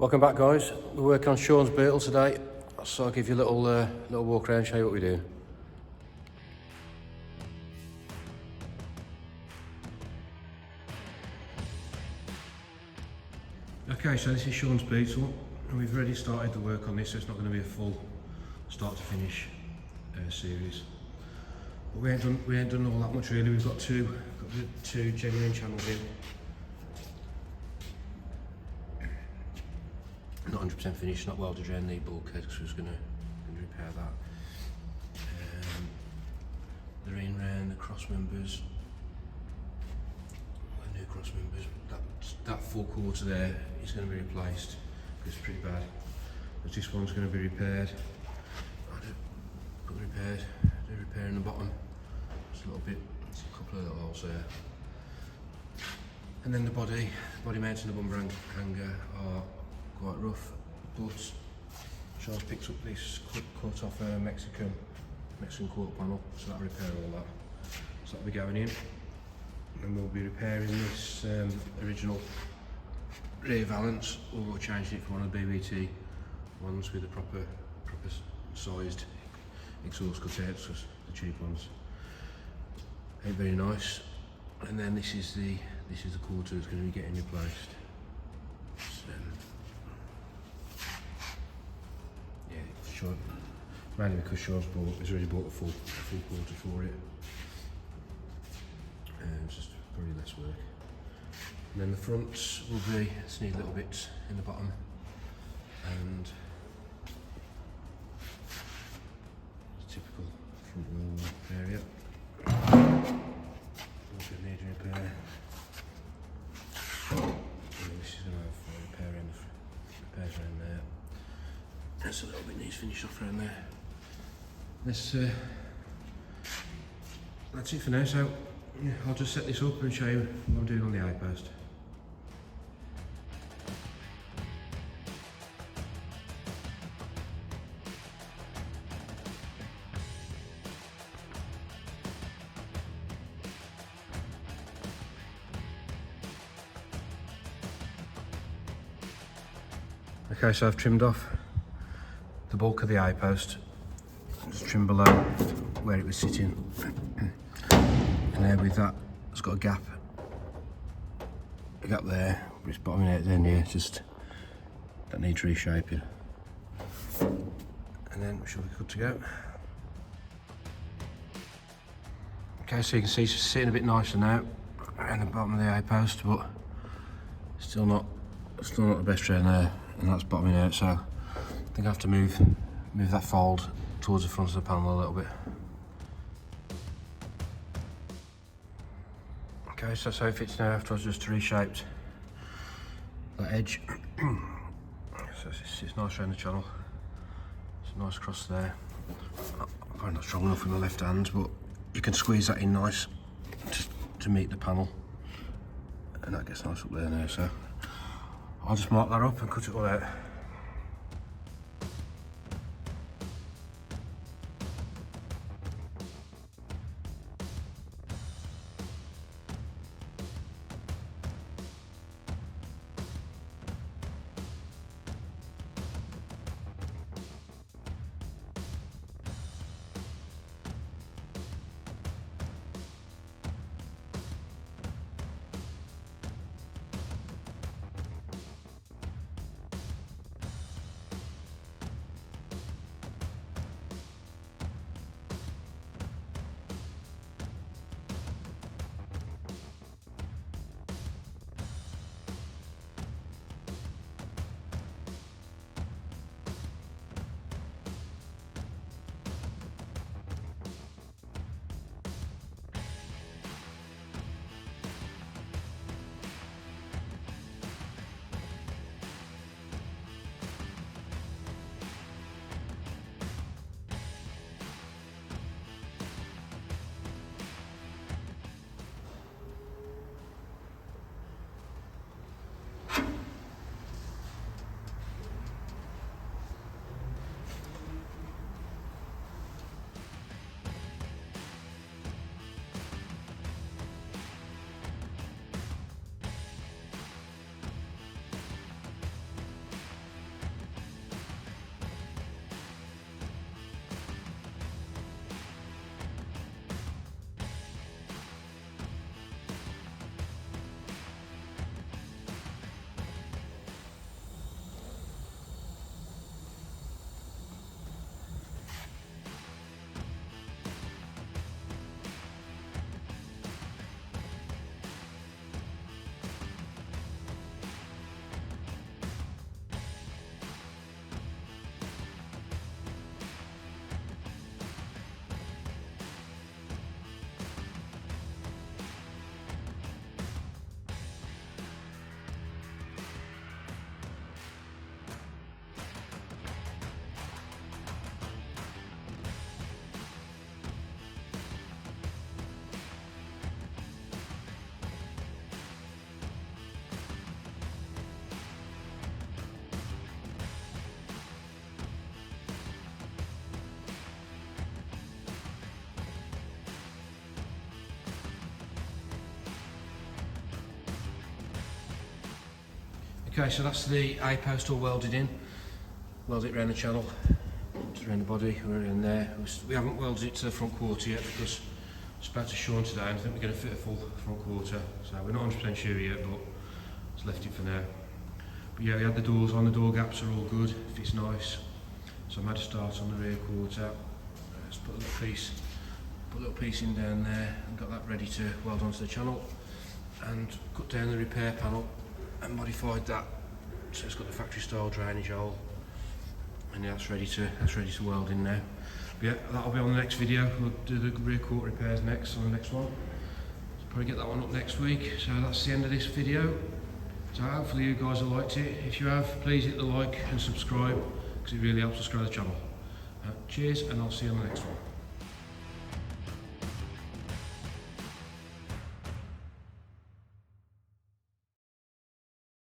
Welcome back, guys. We're working on Sean's Beetle today, so I'll give you a little walk around and show you what we're doing. Okay, so this is Sean's Beetle, and we've already started the work on this, so it's not going to be a full start to finish series. But we ain't done all that much really. We've got two genuine channels in. Not 100% finished, not welded around the bulkhead because we was going to repair that. The in round the cross members, the new cross members. That full quarter there is going to be replaced. It's pretty bad. But this one's going to be repaired. Do repair in the bottom. Just a little bit, just a couple of little holes there. And then the body mounts and the bumper hanger are quite rough, but Charles picks up this cut off a Mexican quarter panel, so that'll repair all that. So that'll be going in, and we'll be repairing this original rear valance, or we'll change it for one of the BBT ones with the proper sized exhaust cutouts, because the cheap ones ain't very nice. And then this is the quarter that's going to be getting replaced. Sure. Mainly because Sean's already bought a full quarter for it. It's just probably less work. And then the fronts will just need little bits in the bottom, and typical front wheel area. Also need repair. And this is going to have repairs around there. There's a little bit needs finished off around there. That's it for now, so yeah, I'll just set this up and show you what I'm doing on the eye post. Okay, so I've trimmed off the bulk of the eye post, just trim below where it was sitting, and there with that it's got a gap there, but it's bottoming out there near, just that needs reshaping, and then we should be good to go. Okay, so you can see it's sitting a bit nicer now around the bottom of the eye post, but still not the best around there, and that's bottoming out, so I think I have to move that fold towards the front of the panel a little bit. Okay, so that's how it fits now after I've just reshaped that edge. So it's nice around the channel. It's a nice cross there. I'm probably not strong enough with my left hand, but you can squeeze that in nice to meet the panel. And that gets nice up there now, so I'll just mark that up and cut it all out. Okay, so that's the A post all welded in. Welded it around the channel, just around the body, we're in there. We haven't welded it to the front quarter yet because it's about to shorn today and I think we're going to fit a full front quarter. So we're not 100% sure yet, but it's left it for now. But yeah, we had the doors on, the door gaps are all good, fits nice. So I made a start on the rear quarter. Just put a little piece in down there and got that ready to weld onto the channel. And cut down the repair panel and modified that so it's got the factory style drainage hole, and yeah, that's ready to weld in now. But yeah, that'll be on the next video. We'll do the rear quarter repairs next on the next one. Probably get that one up next week. So that's the end of this video. So hopefully you guys have liked it. If you have, please hit the like and subscribe because it really helps us grow the channel. Cheers, and I'll see you on the next one.